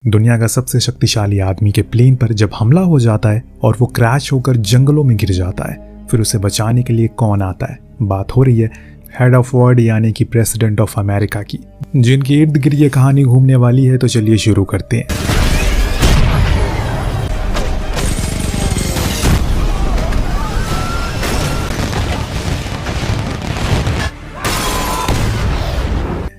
दुनिया का सबसे शक्तिशाली आदमी के प्लेन पर जब हमला हो जाता है और वो क्रैश होकर जंगलों में गिर जाता है, फिर उसे बचाने के लिए कौन आता है? बात हो रही है हेड ऑफ वर्ल्ड यानी कि प्रेसिडेंट ऑफ अमेरिका की, जिनकी इर्द गिर्द ये कहानी घूमने वाली है। तो चलिए शुरू करते हैं।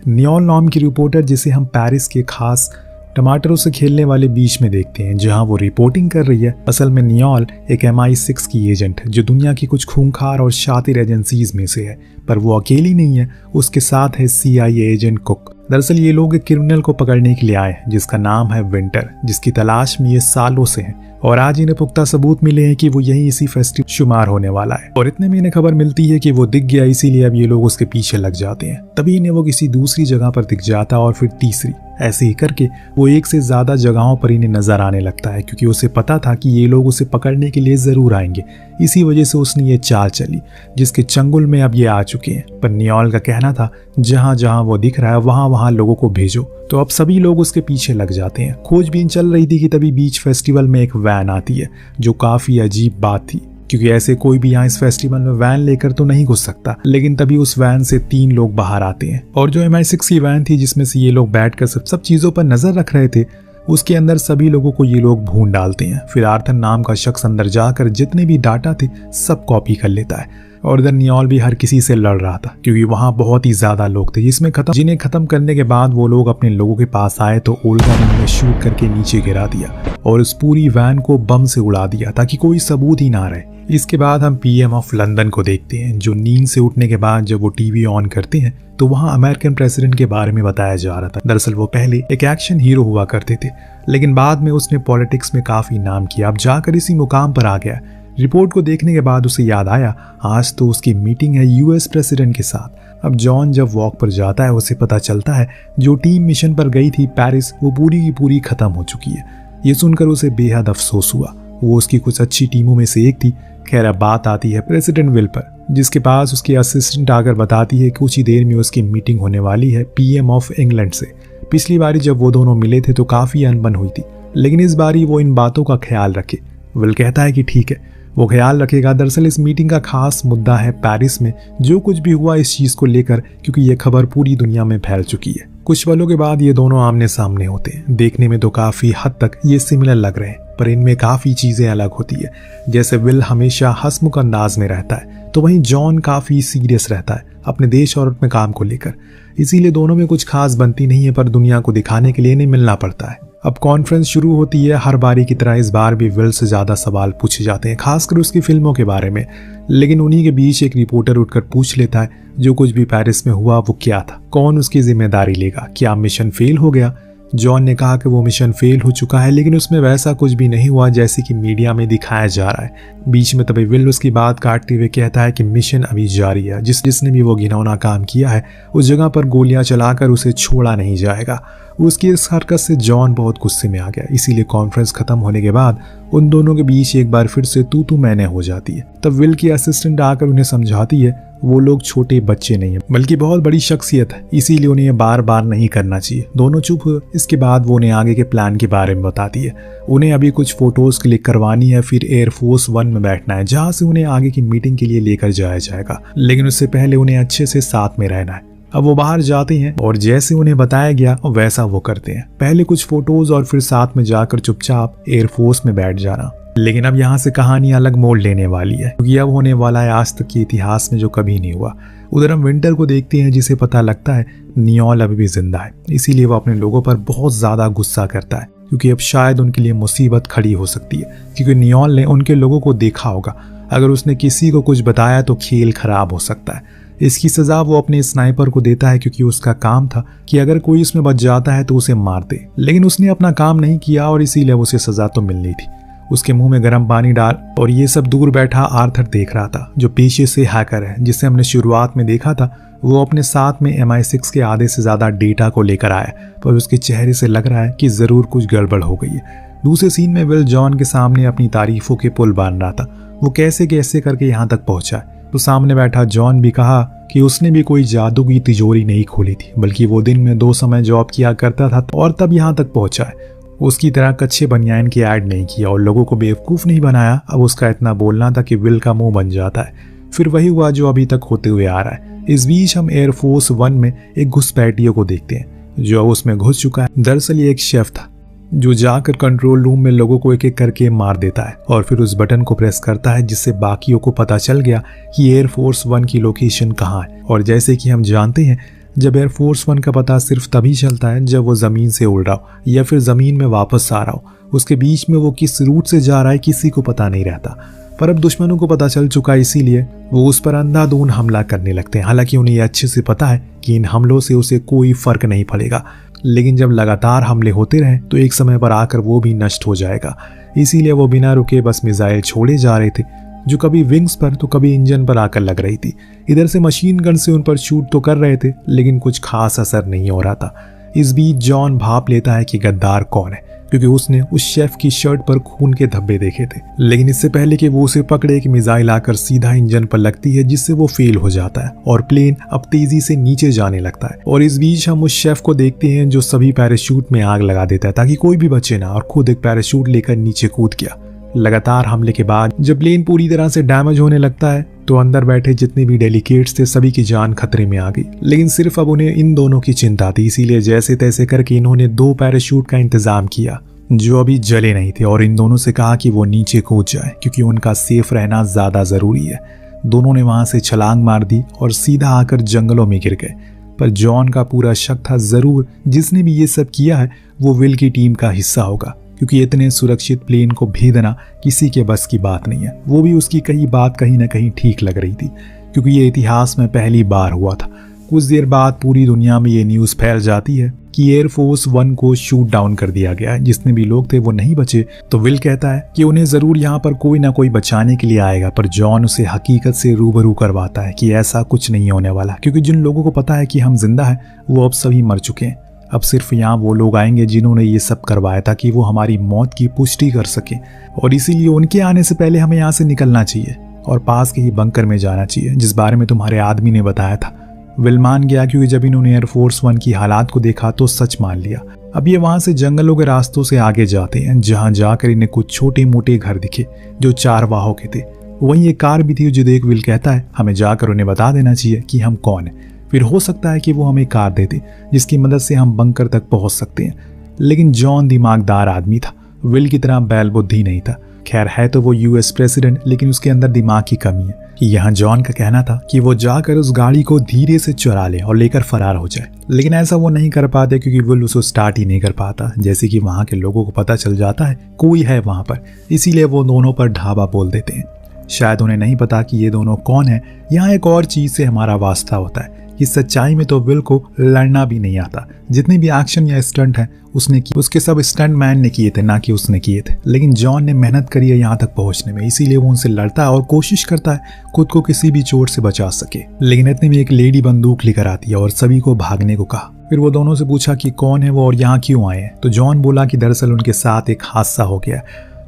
नियोल नाम की रिपोर्टर, जिसे हम पेरिस के खास टमाटरों से खेलने वाले बीच में देखते हैं, जहां वो रिपोर्टिंग कर रही है। असल में नियोल एक MI6 की एजेंट है जो दुनिया की कुछ खूंखार और शातिर एजेंसीज में से है, पर वो अकेली नहीं है, उसके साथ है CIA एजेंट कुक। दरअसल ये लोग एक क्रिमिनल को पकड़ने के लिए आए हैं जिसका नाम है विंटर, जिसकी तलाश में ये सालों से हैं और आज इन्हें पुख्ता सबूत मिले हैं कि वो यही इसी फेस्टिवल शुमार होने वाला है। और इतने में इन्हें खबर मिलती है कि वो दिख गया, इसीलिए अब ये लोग उसके पीछे लग जाते हैं। तभी इन्हें वो किसी दूसरी जगह पर दिख जाता और फिर तीसरी, ऐसे ही करके वो एक से ज्यादा जगहों पर इन्हें नजर आने लगता है, क्योंकि उसे पता था कि ये लोग उसे पकड़ने के लिए जरूर आएंगे। इसी वजह से उसने ये चाल चली जिसके चंगुल में अब ये आ चुके हैं। पर नियोल का कहना था जहां जहां वो दिख रहा है वहां वहां लोगों को भेजो। तो अब सभी लोग उसके पीछे लग जाते हैं। खोजबीन चल रही थी कि तभी बीच फेस्टिवल में एक वैन आती है, जो काफी अजीब बात थी क्योंकि ऐसे कोई भी यहाँ इस फेस्टिवल में वैन लेकर तो नहीं घुस सकता। लेकिन तभी उस वैन से 3 लोग बाहर आते हैं और जो MI6 की वैन थी जिसमें से ये लोग बैठकर सब चीजों पर नजर रख रहे थे, उसके अंदर सभी लोगों को ये लोग भून डालते हैं। फिर आर्थर नाम का शख्स अंदर जाकर जितने भी डाटा थे सब कॉपी कर लेता है और इधर नियोल भी हर किसी से लड़ रहा था क्योंकि वहां बहुत ही ज्यादा लोग थे, जिन्हें खत्म करने के बाद वो लोग अपने लोगों के पास आए तो ओल्गा ने उन्हें शूट करके नीचे गिरा दिया और उस पूरी वैन को बम से उड़ा दिया ताकि कोई सबूत ही ना रहे। इसके बाद हम PM ऑफ लंदन को देखते हैं, जो नींद से उठने के बाद जब वो टीवी ऑन करते हैं तो वहाँ अमेरिकन प्रेसिडेंट के बारे में बताया जा रहा था। दरअसल वो पहले एक एक्शन हीरो हुआ करते थे, लेकिन बाद में उसने पॉलिटिक्स में काफी नाम किया, अब जाकर इसी मुकाम पर आ गया। रिपोर्ट को देखने के बाद उसे याद आया आज तो उसकी मीटिंग है US प्रेसिडेंट के साथ। अब जॉन जब वॉक पर जाता है उसे पता चलता है जो टीम मिशन पर गई थी पेरिस, वो पूरी की पूरी खत्म हो चुकी है। ये सुनकर उसे बेहद अफसोस हुआ। वो उसकी कुछ अच्छी टीमों में से एक थी। खैर अब बात आती है प्रेसिडेंट विल पर, जिसके पास उसकी असिस्टेंट आकर बताती है कि कुछ ही देर में उसकी मीटिंग होने वाली है PM ऑफ इंग्लैंड से। पिछली बारी जब वो दोनों मिले थे तो काफी अनबन हुई थी, लेकिन इस बारी वो इन बातों का ख्याल रखे। विल कहता है कि ठीक है, वो ख्याल रखेगा। दरअसल इस मीटिंग का खास मुद्दा है पेरिस में जो कुछ भी हुआ इस चीज को लेकर, क्योंकि ये खबर पूरी दुनिया में फैल चुकी है। कुछ पलों के बाद ये दोनों आमने सामने होते हैं। देखने में तो काफी हद तक ये सिमिलर लग रहे हैं, पर इनमें काफी चीजें अलग होती है। जैसे विल हमेशा हंसमुख अंदाज में रहता है, तो वहीं जॉन काफी सीरियस रहता है अपने देश और अपने काम को लेकर। इसीलिए दोनों में कुछ खास बनती नहीं है, पर दुनिया को दिखाने के लिए इन्हें मिलना पड़ता है। अब कॉन्फ्रेंस शुरू होती है। हर बारी की तरह इस बार भी विल से ज्यादा सवाल पूछे जाते हैं, खासकर उसकी फिल्मों के बारे में। लेकिन उन्हीं के बीच एक रिपोर्टर उठकर पूछ लेता है जो कुछ भी पेरिस में हुआ वो क्या था, कौन उसकी जिम्मेदारी लेगा, क्या मिशन फेल हो गया? जॉन ने कहा कि वो मिशन फेल हो चुका है, लेकिन उसमें वैसा कुछ भी नहीं हुआ जैसे कि मीडिया में दिखाया जा रहा है। बीच में तभी विल उसकी बात काटते हुए कहता है कि मिशन अभी जारी है। जिसने भी वो घिनौना काम किया है उस जगह पर गोलियां चलाकर उसे छोड़ा नहीं जाएगा। उसकी इस हरकत से जॉन बहुत गुस्से में आ गया। इसीलिए कॉन्फ्रेंस खत्म होने के बाद उन दोनों के बीच एक बार फिर से तू मैंने हो जाती है। तब विल की असिस्टेंट आकर उन्हें समझाती है वो लोग छोटे बच्चे नहीं है बल्कि बहुत बड़ी शख्सियत है, इसीलिए उन्हें ये बार बार नहीं करना चाहिए। दोनों चुप हुए। इसके बाद वो उन्हें आगे के प्लान के बारे में बताती है। उन्हें अभी कुछ फोटोज क्लिक करवानी है, फिर एयरफोर्स 1 में बैठना है जहां से उन्हें आगे की मीटिंग के लिए लेकर जाया जाएगा, लेकिन उससे पहले उन्हें अच्छे से साथ में रहना है। अब वो बाहर जाते हैं और जैसे उन्हें बताया गया वैसा वो करते हैं। पहले कुछ फोटोज और फिर साथ में जाकर चुपचाप एयरफोर्स में बैठ जाना। लेकिन अब यहाँ से कहानी अलग मोड़ लेने वाली है, क्योंकि अब होने वाला है आज तक के इतिहास में जो कभी नहीं हुआ। उधर हम विंटर को देखते हैं जिसे पता लगता है नियोल अभी भी जिंदा है। इसीलिए वो अपने लोगों पर बहुत ज्यादा गुस्सा करता है, क्योंकि अब शायद उनके लिए मुसीबत खड़ी हो सकती है, क्योंकि नियोल ने उनके लोगों को देखा होगा। अगर उसने किसी को कुछ बताया तो खेल खराब हो सकता है। इसकी सजा वो अपने स्नाइपर को देता है, क्योंकि उसका काम था कि अगर कोई उसमें बच जाता है तो उसे मार दे। लेकिन उसने अपना काम नहीं किया और इसीलिए उसे सजा तो मिलनी थी। उसके मुंह में गर्म पानी डाल, और ये सब दूर बैठा आर्थर देख रहा था, जो पेशे से हैकर है, जिसे हमने शुरुआत में देखा था। वो अपने साथ में MI6 के आधे से ज्यादा डेटा को लेकर आया, पर उसके चेहरे से लग रहा है कि जरूर कुछ गड़बड़ हो गई है। दूसरे सीन में विल जॉन के सामने अपनी तारीफों के पुल बांध रहा था। वो कैसे कैसे करके यहाँ तक पहुंचा, तो सामने बैठा जॉन भी कहा कि उसने भी कोई जादू की तिजोरी नहीं खोली थी, बल्कि वो दिन में 2 समय जॉब किया करता था और तब यहाँ तक पहुंचा है। उसकी तरह कच्चे बनियान की ऐड नहीं किया और लोगों को बेवकूफ़ नहीं बनाया। अब उसका इतना बोलना था कि विल का मुंह बन जाता है। फिर वही हुआ जो अभी तक होते हुए आ रहा है। इस बीच हम एयरफोर्स 1 में एक घुसपैठियों को देखते हैं जो उसमें घुस चुका है। दरअसल ये एक शेफ था जो जाकर कंट्रोल रूम में लोगों को एक एक करके मार देता है और फिर उस बटन को प्रेस करता है जिससे बाकियों को पता चल गया कि एयरफोर्स 1 की लोकेशन कहाँ है। और जैसे कि हम जानते हैं, जब एयरफोर्स 1 का पता सिर्फ तभी चलता है जब वो ज़मीन से उड़ रहा हो या फिर ज़मीन में वापस आ रहा हो। उसके बीच में वो किस रूट से जा रहा है किसी को पता नहीं रहता। पर अब दुश्मनों को पता चल चुका है, इसीलिए वो उस पर अंधाधुंध हमला करने लगते हैं। हालांकि उन्हें यह अच्छे से पता है कि इन हमलों से उसे कोई फर्क नहीं पड़ेगा, लेकिन जब लगातार हमले होते रहे तो एक समय पर आकर वो भी नष्ट हो जाएगा। इसीलिए वो बिना रुके बस मिसाइल छोड़े जा रहे थे जो कभी विंग्स पर तो कभी इंजन पर आकर लग रही थी। इधर से मशीन गन से उन पर शूट तो कर रहे थे लेकिन कुछ खास असर नहीं हो रहा था। इस बीच जॉन भाप लेता है कि गद्दार कौन है, क्योंकि उसने उस शेफ की शर्ट पर खून के धब्बे देखे थे। लेकिन इससे पहले कि वो उसे पकड़े कि मिसाइल आकर सीधा इंजन पर लगती है जिससे वो फेल हो जाता है और प्लेन अब तेजी से नीचे जाने लगता है। और इस बीच हम उस शेफ को देखते हैं जो सभी पैराशूट में आग लगा देता है ताकि कोई भी बचे ना, और खुद एक पैराशूट लेकर नीचे कूद गया। लगातार हमले के बाद जब प्लेन पूरी तरह से डैमेज होने लगता है तो अंदर बैठे जितने भी डेलीकेट्स थे सभी की जान खतरे में आ गई। लेकिन सिर्फ अब उन्हें इन दोनों की चिंता थी, इसीलिए जैसे तैसे करके इन्होंने 2 पैराशूट का इंतजाम किया जो अभी जले नहीं थे और इन दोनों से कहा कि वो नीचे कूद जाए क्योंकि उनका सेफ रहना ज्यादा जरूरी है। दोनों ने वहां से छलांग मार दी और सीधा आकर जंगलों में गिर गए। पर जॉन का पूरा शक था जरूर जिसने भी ये सब किया है वो विल की टीम का हिस्सा होगा, क्योंकि इतने सुरक्षित प्लेन को भेजना किसी के बस की बात नहीं है। वो भी उसकी कही बात कहीं ना कहीं ठीक लग रही थी, क्योंकि ये इतिहास में पहली बार हुआ था। कुछ देर बाद पूरी दुनिया में ये न्यूज़ फैल जाती है कि एयरफोर्स 1 को शूट डाउन कर दिया गया है। जितने भी लोग थे वो नहीं बचे। तो विल कहता है कि उन्हें ज़रूर यहाँ पर कोई ना कोई बचाने के लिए आएगा, पर जॉन उसे हकीकत से रूबरू करवाता है कि ऐसा कुछ नहीं होने वाला, क्योंकि जिन लोगों को पता है कि हम जिंदा हैं वो अब सभी मर चुके हैं। अब सिर्फ यहाँ वो लोग आएंगे जिन्होंने ये सब करवाया ताकि वो हमारी मौत की पुष्टि कर सके, और इसीलिए उनके आने से पहले हमें यहाँ से निकलना चाहिए और पास के ही बंकर में जाना चाहिए जिस बारे में तुम्हारे आदमी ने बताया था। विल मान गया क्योंकि जब इन्होंने एयरफोर्स 1 की हालात को देखा तो सच मान लिया। अब ये वहां से जंगलों के रास्तों से आगे जाते हैं जहां जाकर इन्हें कुछ छोटे मोटे घर दिखे जो चारवाहों के थे। वहीं एक कार भी थी जो देख विल कहता है हमें जाकर उन्हें बता देना चाहिए कि हम कौन है, फिर हो सकता है कि वो हमें कार देते जिसकी मदद से हम बंकर तक पहुंच सकते हैं। लेकिन जॉन दिमागदार आदमी था, विल की तरह बैल बुद्धि नहीं था। खैर है तो वो यूएस प्रेसिडेंट, लेकिन उसके अंदर दिमाग की कमी है। यहाँ जॉन का कहना था कि वो जाकर उस गाड़ी को धीरे से चुरा ले और लेकर फरार हो जाए, लेकिन ऐसा वो नहीं कर पाते क्योंकि विल उसे स्टार्ट ही नहीं कर पाता। जैसे कि वहाँ के लोगों को पता चल जाता है कोई है वहाँ पर, इसीलिए वो दोनों पर ढाबा बोल देते हैं। शायद उन्हें नहीं पता कि ये दोनों कौन है। यहाँ एक और चीज से हमारा वास्ता होता है कि सच्चाई में तो विल को लड़ना भी नहीं आता। जितने भी एक्शन या स्टंट है उसने किए, उसके सब स्टंट मैन ने किए थे, ना कि उसने किए थे। लेकिन जॉन ने मेहनत करी है यहाँ तक पहुँचने में, इसीलिए वो उनसे लड़ता है और कोशिश करता है खुद को किसी भी चोट से बचा सके। लेकिन इतने में एक लेडी बंदूक लेकर आती है और सभी को भागने को कहा। फिर वो दोनों से पूछा कि कौन है वो और यहाँ क्यों आए हैं। तो जॉन बोला कि दरअसल उनके साथ एक हादसा हो गया,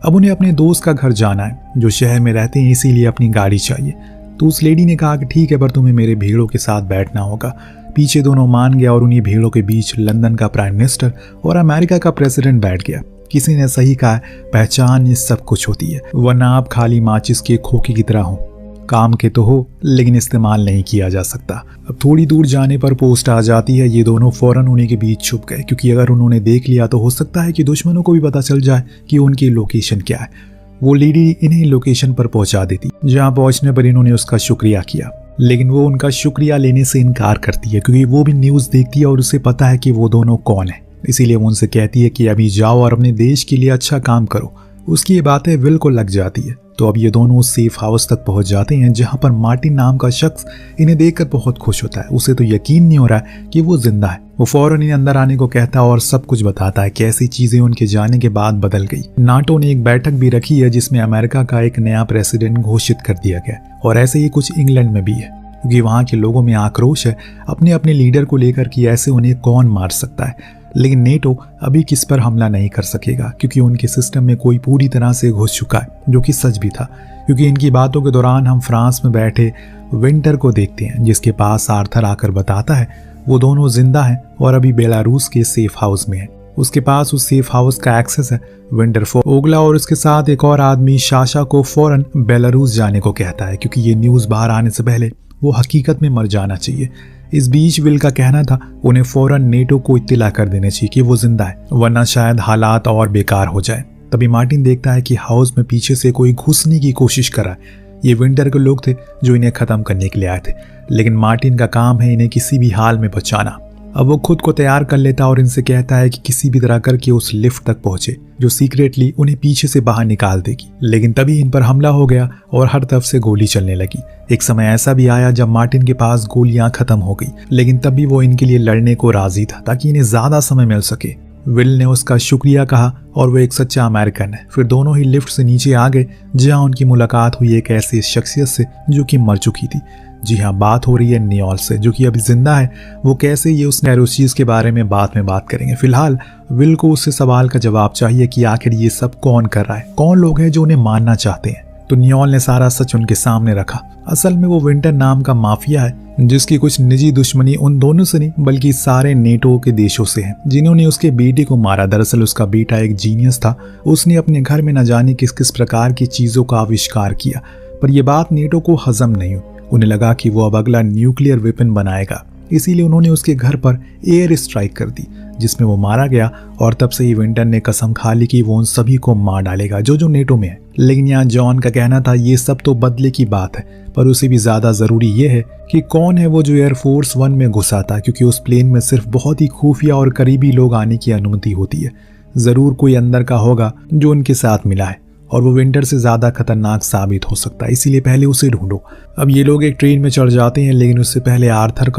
अब उन्हें अपने दोस्त का घर जाना है जो शहर में रहते हैं, इसीलिए अपनी गाड़ी चाहिए। तो उस लेडी ने कहा कि ठीक है, पर तुम्हें मेरे भीड़ों के साथ बैठना होगा। पीछे दोनों मान गया और उन्हीं भीड़ों के बीच लंदन का प्राइम मिनिस्टर और अमेरिका का प्रेसिडेंट बैठ गया। किसी ने सही कहा, पहचान ये सब कुछ होती है, वरना आप खाली माचिस के खोखे की तरह हो। काम के तो हो लेकिन इस्तेमाल नहीं किया जा सकता। अब थोड़ी दूर जाने पर पोस्ट आ जाती है। ये दोनों फौरन उन्हीं के बीच छुप गए, क्योंकि अगर उन्होंने देख लिया तो हो सकता है कि दुश्मनों को भी पता चल जाए कि उनकी लोकेशन क्या है। वो लेडी इन्हें लोकेशन पर पहुंचा देती, जहां पहुंचने पर इन्होंने उसका शुक्रिया किया, लेकिन वो उनका शुक्रिया लेने से इनकार करती है क्योंकि वो भी न्यूज़ देखती है और उसे पता है कि वो दोनों कौन है। इसीलिए वो उनसे कहती है कि अभी जाओ और अपने देश के लिए अच्छा काम करो। उसकी ये बातें विल को लग जाती है। तो अब ये दोनों सेफ हाउस तक पहुंच जाते हैं, जहां पर मार्टिन नाम का शख्स इन्हें देखकर बहुत खुश होता है। उसे तो यकीन नहीं हो रहा है कि वो जिंदा है। वो फौरन इन्हें अंदर आने को कहता है और सब कुछ बताता है कैसी चीजें उनके जाने के बाद बदल गई। नाटो ने एक बैठक भी रखी है जिसमें अमेरिका का एक नया प्रेसिडेंट घोषित कर दिया गया, और ऐसे ही कुछ इंग्लैंड में भी है, क्योंकि वहाँ के लोगों में आक्रोश है अपने अपने लीडर को लेकर कि ऐसे उन्हें कौन मार सकता है। लेकिन नेटो अभी किस पर हमला नहीं कर सकेगा क्योंकि उनके सिस्टम में कोई पूरी तरह से घुस चुका है, जो कि सच भी था। क्योंकि इनकी बातों के दौरान हम फ्रांस में बैठे विंटर को देखते हैं, जिसके पास आर्थर आकर बताता है वो दोनों जिंदा हैं और अभी बेलारूस के सेफ हाउस में हैं। उसके पास उस सेफ हाउस का एक्सेस है। विंटर ओगला और उसके साथ एक और आदमी शाशा को फौरन बेलारूस जाने को कहता है, क्योंकि ये न्यूज़ बाहर आने से पहले वो हकीकत में मर जाना चाहिए। इस बीच विल का कहना था उन्हें फौरन नेटो को इत्तला कर देना चाहिए कि वो जिंदा है, वरना शायद हालात और बेकार हो जाए। तभी मार्टिन देखता है कि हाउस में पीछे से कोई घुसने की कोशिश कर रहा है। ये विंटर के लोग थे जो इन्हें खत्म करने के लिए आए थे, लेकिन मार्टिन का काम है इन्हें किसी भी हाल में बचाना। अब वो खुद को तैयार कर लेता और इनसे कहता है कि किसी भी तरह करके उस लिफ्ट तक पहुंचे जो सीक्रेटली उन्हें पीछे से बाहर निकाल देगी। लेकिन तभी इन पर हमला हो गया और हर तरफ से गोली चलने लगी। एक समय ऐसा भी आया जब मार्टिन के पास गोलियां खत्म हो गई, लेकिन तब भी वो इनके लिए लड़ने को राजी था ताकि इन्हें ज्यादा समय मिल सके। विल ने उसका शुक्रिया कहा और वो एक सच्चा अमेरिकन है। फिर दोनों ही लिफ्ट से नीचे आ गए, जहां उनकी मुलाकात हुई एक ऐसी शख्सियत से जो कि मर चुकी थी। जी हाँ, बात हो रही है नियोल से, जो कि अभी जिंदा है। वो कैसे, ये उसने उस चीज के बारे में बात करेंगे। फिलहाल विल को उससे सवाल का जवाब चाहिए कि आखिर ये सब कौन कर रहा है, कौन लोग हैं जो उन्हें मारना चाहते हैं। तो नियोल ने सारा सच उनके सामने रखा। असल में वो विंटर नाम का माफिया है जिसकी कुछ निजी दुश्मनी उन दोनों से नहीं बल्कि सारे नेटो के देशों से है, जिन्होंने उसके बेटे को मारा। दरअसल उसका बेटा एक जीनियस था, उसने अपने घर में न जाने किस किस प्रकार की चीजों का आविष्कार किया, पर यह बात नेटो को हजम नहीं हुई। उन्हें लगा कि वो अब अगला न्यूक्लियर वेपन बनाएगा, इसीलिए उन्होंने उसके घर पर एयर स्ट्राइक कर दी, जिसमें वो मारा गया। और तब से ही विंटर ने कसम खा ली कि वो उन सभी को मार डालेगा जो नेटो में है। लेकिन यहाँ जॉन का कहना था ये सब तो बदले की बात है, पर उसे भी ज्यादा जरूरी ये है कि कौन है वो जो एयरफोर्स 1 में घुसा था, क्योंकि उस प्लेन में सिर्फ बहुत ही खुफिया और करीबी लोग आने की अनुमति होती है। जरूर कोई अंदर का होगा जो उनके साथ मिला है और वो विंटर से ज्यादा खतरनाक साबित हो सकता है, इसीलिए पहले उसे ढूंढो। अब ये लोग एक ट्रेन में चढ़ जाते हैं, लेकिन उससे पहले आर्थर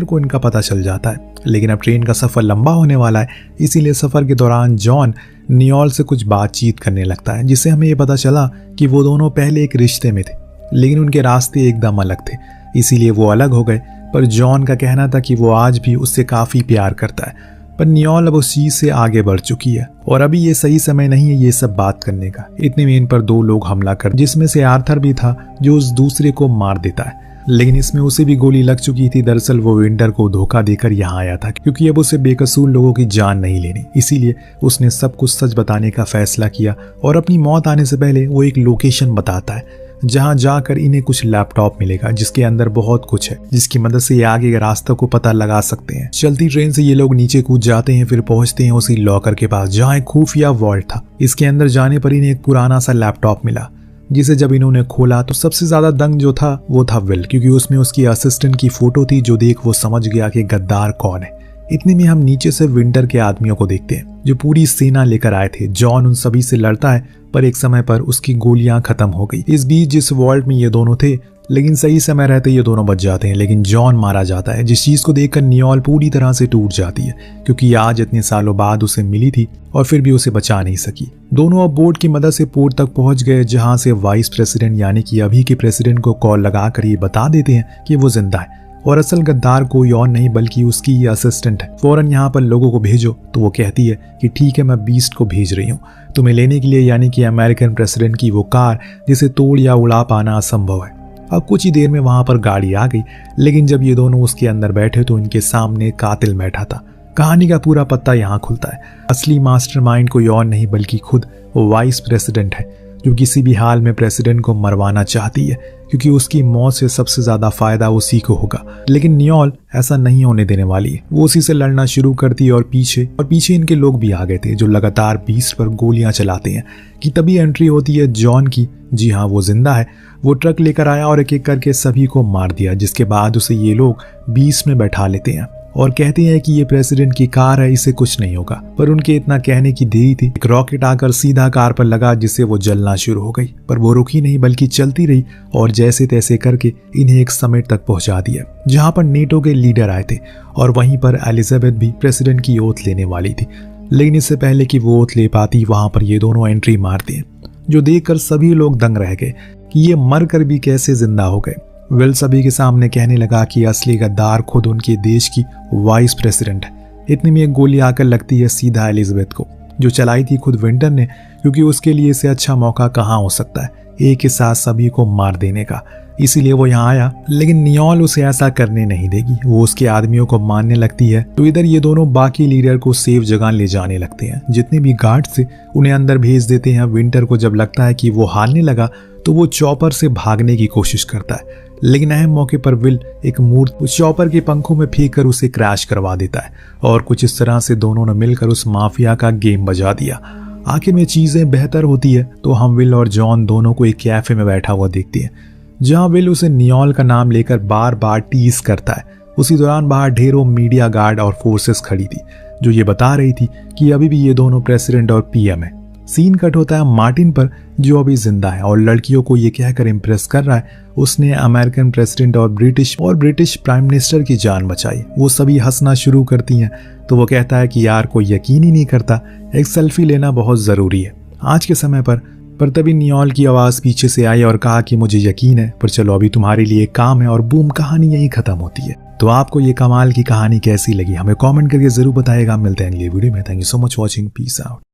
को इनका पता चल जाता है। लेकिन अब ट्रेन का सफर लंबा होने वाला है, इसीलिए सफर के दौरान जॉन नियोल से कुछ बातचीत करने लगता है, जिससे हमें ये पता चला कि वो दोनों पहले एक रिश्ते में थे, लेकिन उनके रास्ते एकदम अलग थे, इसीलिए वो अलग हो गए। पर जॉन का कहना था कि वो आज भी उससे काफी प्यार करता है, पर नियोल अब उस चीज से आगे बढ़ चुकी है और अभी ये सही समय नहीं है ये सब बात करने का। इतने में इन पर 2 लोग हमला कर, जिसमें से आर्थर भी था जो उस दूसरे को मार देता है, लेकिन इसमें उसे भी गोली लग चुकी थी। दरअसल वो विंटर को धोखा देकर यहाँ आया था, क्योंकि अब उसे बेकसूर लोगों की जान नहीं लेनी, इसीलिए उसने सब कुछ सच बताने का फैसला किया। और अपनी मौत आने से पहले वो एक लोकेशन बताता है जहां जाकर इन्हें कुछ लैपटॉप मिलेगा जिसके अंदर बहुत कुछ है, जिसकी मदद से ये आगे के रास्ते को पता लगा सकते हैं। चलती ट्रेन से ये लोग नीचे कूद जाते हैं, फिर पहुंचते हैं उसी लॉकर के पास जहां एक खुफिया वॉल्ट था। इसके अंदर जाने पर इन्हें एक पुराना सा लैपटॉप मिला, जिसे जब इन्होंने खोला तो सबसे ज्यादा दंग जो था वो था विल, क्योंकि उसमें उसकी असिस्टेंट की फोटो थी, जो देख वो समझ गया कि गद्दार कौन है। इतने में हम नीचे से विंटर के आदमियों को देखते हैं जो पूरी सेना लेकर आए थे। जॉन उन सभी से लड़ता है, पर एक समय पर उसकी गोलियां खत्म हो गई। इस बीच जिस वॉल्ट में ये दोनों थे, लेकिन सही समय रहते ये दोनों बच जाते हैं, लेकिन जॉन मारा जाता है, जिस चीज को देखकर नियोल पूरी तरह से टूट जाती है, क्योंकि आज इतने सालों बाद उसे मिली थी और फिर भी उसे बचा नहीं सकी। दोनों अब बोट की मदद से पोर्ट तक पहुंच गए, जहां से वाइस प्रेसिडेंट यानी कि अभी के प्रेसिडेंट को कॉल लगाकर ये बता देते हैं कि वो जिंदा है और असल गद्दार कोई और नहीं बल्कि उसकी ये असिस्टेंट है। फौरन यहाँ पर लोगों को भेजो, तो वो कहती है कि ठीक है, मैं बीस्ट को भेज रही हूँ तुम्हें लेने के लिए, यानी कि अमेरिकन प्रेसिडेंट की वो कार जिसे तोड़ या उड़ा पाना असंभव है। अब कुछ ही देर में वहां पर गाड़ी आ गई, लेकिन जब ये दोनों उसके अंदर बैठे तो इनके सामने कातिल बैठा था। कहानी का पूरा पत्ता यहाँ खुलता है। असली मास्टरमाइंड कोई और नहीं बल्कि खुद वाइस प्रेसिडेंट है, जो किसी भी हाल में प्रेसिडेंट को मरवाना चाहती है, क्योंकि उसकी मौत से सबसे ज्यादा फायदा उसी को होगा। लेकिन नियोल ऐसा नहीं होने देने वाली है। वो उसी से लड़ना शुरू करती है और पीछे इनके लोग भी आ गए थे, जो लगातार बीस्ट पर गोलियां चलाते हैं। कि तभी एंट्री होती है जॉन की। जी हाँ, वो जिंदा है। वो ट्रक लेकर आया और एक एक करके सभी को मार दिया, जिसके बाद उसे ये लोग बीस्ट में बैठा लेते हैं और कहते हैं कि ये प्रेसिडेंट की कार है, इसे कुछ नहीं होगा। पर उनके इतना कहने की देरी थी, एक रॉकेट आकर सीधा कार पर लगा, जिससे वो जलना शुरू हो गई। पर वो रुकी नहीं बल्कि चलती रही और जैसे तैसे करके इन्हें एक समिट तक पहुंचा दिया, जहां पर नेटो के लीडर आए थे और वहीं पर एलिजाबेथ भी प्रेसिडेंट की ओथ लेने वाली थी। लेकिन इससे पहले कि वो ओथ ले पाती, वहां पर ये दोनों एंट्री मारते हैं, जो देखकर सभी लोग दंग रह गए कि ये मर कर भी कैसे जिंदा हो गए। विल सभी के सामने कहने लगा कि असली गद्दार खुद उनके देश की वाइस प्रेसिडेंट है। इतने में एक गोली आकर लगती है सीधा एलिजाबेथ को, जो चलाई थी खुद विंटर ने, क्योंकि उसके लिए इससे अच्छा मौका कहाँ हो सकता है एक के साथ सभी को मार देने का। इसीलिए वो यहाँ आया, लेकिन नियोल उसे ऐसा करने नहीं देगी। वो उसके आदमियों को मारने लगती है। तो इधर ये दोनों बाकी लीडर को सेफ जगह ले जाने लगते हैं। जितने भी गार्ड थे उन्हें अंदर भेज देते हैं। विंटर को जब लगता है कि वो हारने लगा तो वो चॉपर से भागने की कोशिश करता है, लेकिन अहम मौके पर विल एक मूर्त उस चॉपर के पंखों में फेंक कर उसे क्रैश करवा देता है और कुछ इस तरह से दोनों ने मिलकर उस माफिया का गेम बजा दिया। आखिर में चीजें बेहतर होती है तो हम विल और जॉन दोनों को एक कैफे में बैठा हुआ देखते हैं, जहां विल उसे नियोल का नाम लेकर बार बार टीज करता है। उसी दौरान बाहर ढेरों मीडिया गार्ड और फोर्सेस खड़ी थी जो ये बता रही थी कि अभी भी ये दोनों प्रेसिडेंट और पीएम है। सीन कट होता है मार्टिन पर जो अभी जिंदा है और लड़कियों को ये कहकर इम्प्रेस कर रहा है उसने अमेरिकन प्रेसिडेंट और ब्रिटिश प्राइम मिनिस्टर की जान बचाई। वो सभी हंसना शुरू करती हैं तो वो कहता है कि यार कोई यकीन ही नहीं करता, एक सेल्फी लेना बहुत जरूरी है आज के समय पर तभी नियोल की आवाज पीछे से आई और कहा कि मुझे यकीन है, पर चलो अभी तुम्हारे लिए काम है। और बूम, कहानी यहीं खत्म होती है। तो आपको ये कमाल की कहानी कैसी लगी हमें कमेंट करके जरूर बताइएगा। मिलते हैं अगली वीडियो में। Thank you so much watching, peace out.